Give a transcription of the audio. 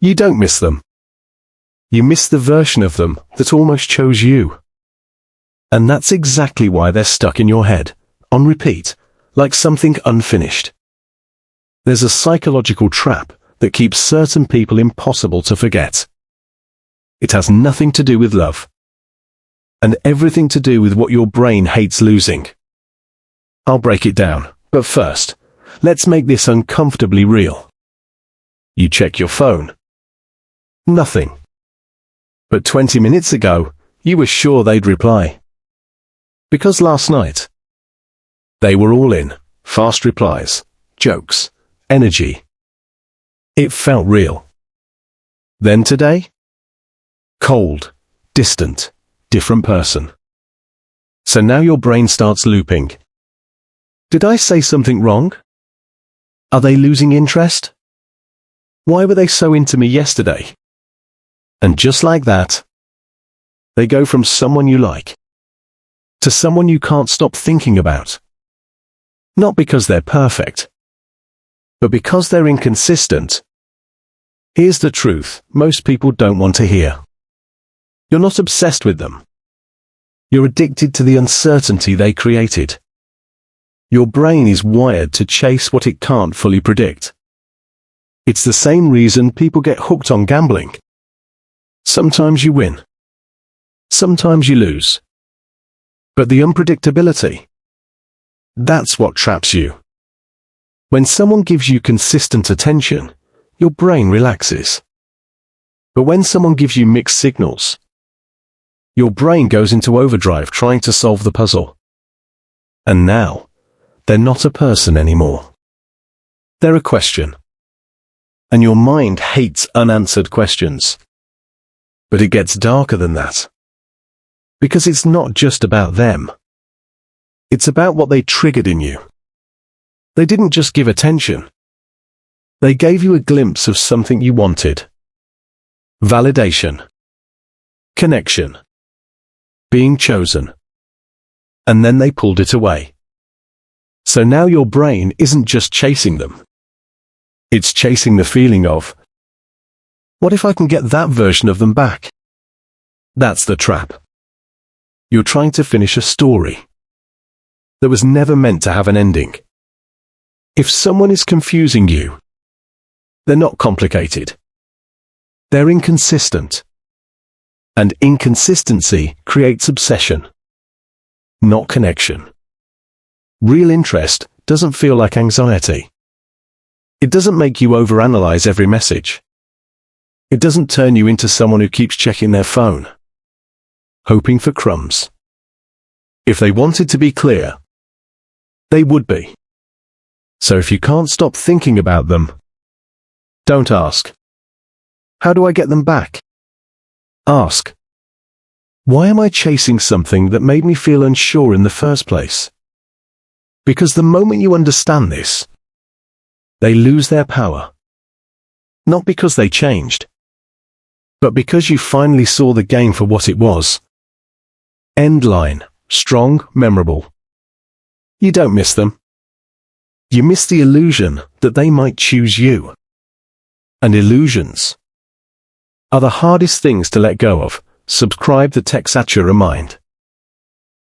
You don't miss them. You miss the version of them that almost chose you. And that's exactly why they're stuck in your head, on repeat, like something unfinished. There's a psychological trap that keeps certain people impossible to forget. It has nothing to do with love, and everything to do with what your brain hates losing. I'll break it down, but first, let's make this uncomfortably real. You check your phone. Nothing. But 20 minutes ago, you were sure they'd reply. Because last night, they were all in, fast replies, jokes, energy. It felt real. Then today? Cold, distant, different person. So now your brain starts looping. Did I say something wrong? Are they losing interest? Why were they so into me yesterday? And just like that, they go from someone you like to someone you can't stop thinking about. Not because they're perfect, but because they're inconsistent. Here's the truth most people don't want to hear. You're not obsessed with them. You're addicted to the uncertainty they created. Your brain is wired to chase what it can't fully predict. It's the same reason people get hooked on gambling. Sometimes you win. Sometimes you lose. But the unpredictability, that's what traps you. When someone gives you consistent attention, your brain relaxes. But when someone gives you mixed signals, your brain goes into overdrive trying to solve the puzzle. And now, they're not a person anymore. They're a question. And your mind hates unanswered questions. But it gets darker than that. Because it's not just about them. It's about what they triggered in you. They didn't just give attention. They gave you a glimpse of something you wanted. Validation. Connection. Being chosen. And then they pulled it away. So now your brain isn't just chasing them. It's chasing the feeling of, what if I can get that version of them back? That's the trap. You're trying to finish a story that was never meant to have an ending. If someone is confusing you, they're not complicated. They're inconsistent. And inconsistency creates obsession, not connection. Real interest doesn't feel like anxiety. It doesn't make you overanalyze every message. It doesn't turn you into someone who keeps checking their phone, hoping for crumbs. If they wanted to be clear, they would be. So if you can't stop thinking about them, don't ask, how do I get them back? Ask, why am I chasing something that made me feel unsure in the first place? Because the moment you understand this, they lose their power. Not because they changed, but because you finally saw the game for what it was. End line, strong, memorable. You don't miss them. You miss the illusion that they might choose you. And illusions are the hardest things to let go of. Subscribe to TechSatura Mind.